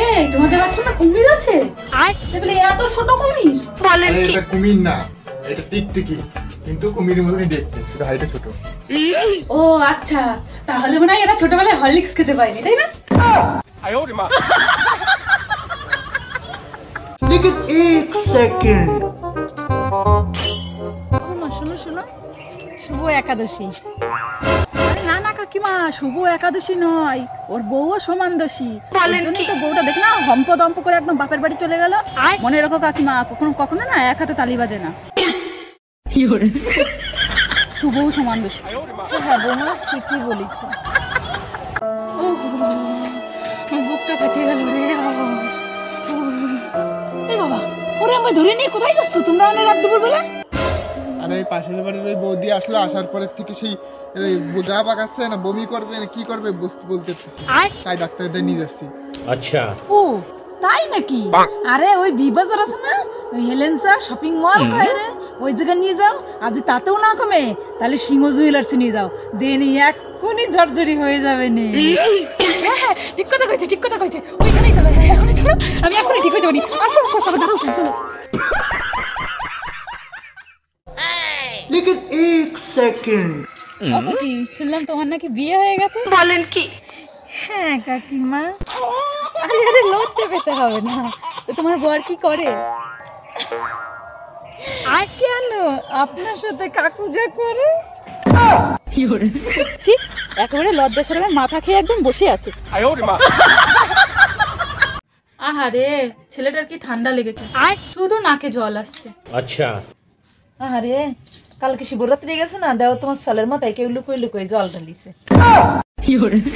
এই তোমাদের বাচ্চাটা কুমির আছে? দেখলে এত ছোট কুমির। আরে এটা কুমির না, এটা টিকটিকি, কিন্তু কুমিরের মতনই দেখতে, শুধু হাইটে ছোট। ও আচ্ছা, তাহলে মনে হয় এরা ছোটবেলায় হরলিক্স খেতে পায়নি, তাই না? लेकिन एक सेकंड শোনো শোনো, শুভ একাদশী। আরে না না কাকিমা, শুভ একাদশী নয়, ওর বউও সমান দোষী। ওর জন্যই তো বউটা দেখ না হম্প দম্প করে একদম বাপের বাড়ি চলে গেল। মনে রাখো কাকিমা, কখনো কখনো না এক হাতে তালি বাজে না। শুভও সমান দোষী। হ্যাঁ বৌমা ঠিকই বলেছ। আমার বুকটা ফাটিয়ে গেল রে। এই বাবা, ওরে আমি ধরে নিয়ে কোথায় যাচ্ছ তোমরা অনেক রাত দুপুর বেলা? আরে এই পাশের বাড়ির ওই বৌদি আসলো, আসার পরের থেকে সেই গা পাকাচ্ছে না, বমি করবে না কি করবে বলতে পারছি, তাই ডাক্তারদের নিয়ে যাচ্ছি। अच्छा ও তাই নাকি? আরে ওই বিবাজার আছে না, ওই হেলেন্সা শপিং মল বাইরে, ওই জায়গায় নিয়ে যাও। আজ তাতেও না কমে, তাহলে সিংহ জুয়েলার্সে নিয়ে যাও, দেন এক্ষুনি ঝরঝরি হয়ে যাবে নে। হ্যাঁ হ্যাঁ, ঠিক কথা কইছে, ঠিক কথা কইছে। ওইখানেই চলো, হ্যাঁ এখনই চলো, আমি এখনই ঠিক হয়ে যাবো। আসো আসো সবাই দাঁড়াও, চলো। लेकिन एक सेकंड আপু কি শুনলাম তোমার নাকি বিয়ে হয়ে গেছে? বলেন কি? হ্যাঁ কাকিমা। আরে আরে লজ্জা পেতে হবে না, তো তোমার বর কি করে? আর কেন আপনার সাথে কাকু যা করে? ছি, একেবারে লজ্জা সরমে মাথা খেয়ে একদম বসে আছে। আহারে, ছেলেটার কি ঠান্ডা লেগেছে, শুধু নাকে জল আসছে। अच्छा আরে কালকে শিবরাত্রি গেছে না, দেও তোমার সালের মাথায় কেউ লুকোই লুকোই জল ঢালিছে।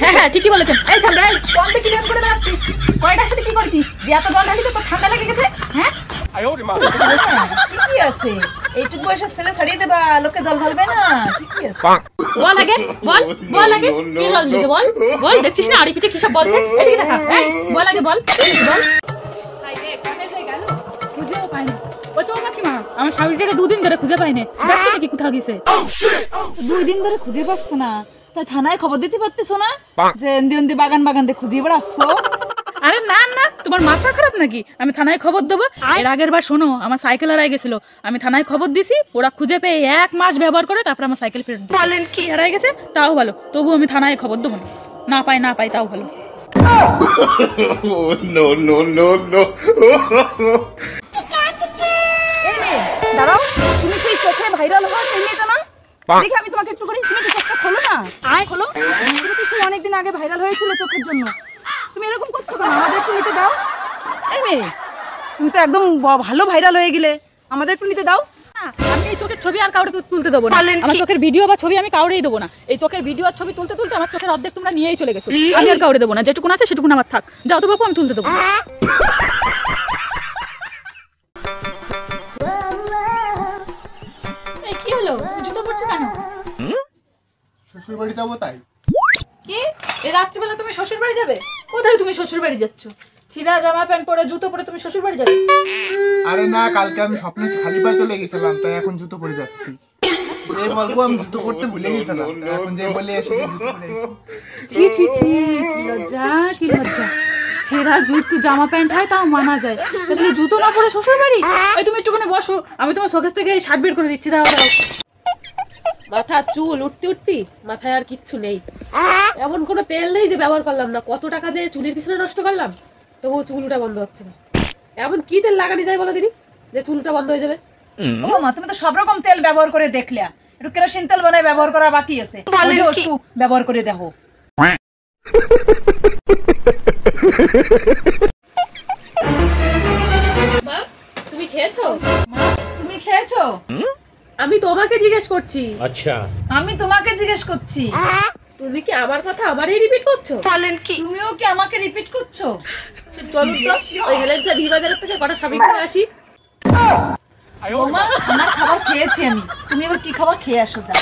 হ্যাঁ হ্যাঁ ঠিকই বলেছেন। এই সামনে কোন দিকে কি করে বেড়াচ্ছিস? কয়টার সাথে কি করছিস যে এত জল ঢালিতে তোর ঠান্ডা লেগে গেছে? হ্যাঁ ঠিকই আছে, এইটুকু বয়সের ছেলে ছাড়িয়ে দেবা, লোকে জল ঢালবে না। ঠিকই আছে, বল আগে, বল বল আগে, কি জল দিয়েছে বল বল। দেখছিস না আড়ি পিছে কি সব বলছে? এদিকে দেখা, এই বল আগে, বল বল। খুঁজেও পাই না। ও চল কাকিমা, আমার শাড়িটাকে 2 দিন ধরে খুঁজে পাই না, দেখছো নাকি কোথাও গেছে? 2 দিন ধরে খুঁজে পাচ্ছ না, তাই থানায় খবর দিতে পারতেছো না যে এন্দি এন্দি বাগান বাগান দিয়ে খুঁজে বেড়াচ্ছ? আরে না না, তোমার মাথা খারাপ নাকি? আমি থানায় খবর দেবো? এর আগের বার শোনো, আমার সাইকেল হারাই গেছিল, আমি থানায় খবর দিছি, ওরা খুঁজে পেয়ে 1 মাস ব্যবহার করে তারপর আমার সাইকেল ফেরত দিয়েছে। বলেন কি? হারাই গেছে তাও ভালো, তবু আমি থানায় খবর দেবো না, না পাই তাও ভালো। No no no no. এই মেয়ে দাঁড়াও, তুমি সেই চোখে ভাইরাল হওয়া সেই মেয়েটা না? দেখি আমি তোমাকে একটু করি, তুমি তো চোখটা খোলো না। খোলো, তুমি তো সেই অনেকদিন আগে ভাইরাল হয়েছিল চোখের জন্য, তুমি এরকম করছো কেন? আমাদের একটু নিতে দাও। এই মেয়ে, তুমি তো একদম ভালো ভাইরাল হয়ে গেলে, আমাদের একটু নিতে দাও। আমি এই চোখের ছবি আর কাউরে তুলতে দেবো না, আমার চোখের ভিডিও বা ছবি আমি কাউরেই দেবো না। এই চোখের ভিডিও আর ছবি তুলতে তুলতে আমার চোখের অর্ধেক তোমরা নিয়েই চলে গেছো, আমি আর কাউরে দেবো না। যেটুকুন আছে সেটুকুন আমার থাক, যাও তো বাপু, আমি তুলতে দেবো না। এই কি হলো, তুমি জুতো পরছো কেন? শ্বশুর বাড়ি যাবো তাই। কি এই রাত্রিবেলা তুমি শ্বশুর বাড়ি যাবে? কোথায় তুমি শ্বশুর বাড়ি যাচ্ছ? ছিঁড়া জামা প্যান্ট পরে জুতো পরে তুমি শ্বশুর বাড়ি যাবে? আরে না, কালকে আমি স্বপ্নে খালি পায়ে চলে গেছিলাম, তাই এখন জুতো পরে যাচ্ছি। এই বলবো আমি জুতো পরতে ভুলে গেছিলাম, এখন যে বলে এসে জুতো পরে এসেছি। ছি ছি ছি, কি লজ্জা কি লজ্জা। ছেঁড়া জুতো জামা প্যান্ট হয় তাও মানা যায়, তাহলে জুতো না পরে শ্বশুর বাড়ি? এই তুমি একটুখানি বসো, আমি তোমার শোকেস থেকে শার্ট বের করে দিচ্ছি, দাও দাও। মাথা চুল উঠতি মাথায় আর কিচ্ছু নেই, এমন কোনো তেল নেই যে ব্যবহার করলাম না, কত টাকা যে চুলের পিছনে নষ্ট করলাম, তবুও চুলটা বন্ধ হচ্ছে না। এমন কি তেল লাগানি যায় বলো দিদি যে চুলটা বন্ধ হয়ে যাবে? ও মা, তুমি তো সব রকম তেল ব্যবহার করে দেখলে, একটু কেরোসিন তেল বানায় ব্যবহার করা বাকি আছে, ওইটাও একটু ব্যবহার করে দেখো। মা তুমি খেয়েছো? মা তুমি খেয়েছো? আমি তোমাকে জিজ্ঞেস করছি। अच्छा আমি তোমাকে জিজ্ঞেস করছি। তুমি কি আমার কথা আমারই রিপিট করছো? বলেন কি? তুমিও কি আমাকে রিপিট করছো? চলুন তো ওই হেলেঞ্চা ভি বাজারের থেকে কটা শপিং করে আসি। ওমা, আমার খাবার খেয়েছি আমি, তুমি এবার কি খাবার খেয়ে আসো, যাও।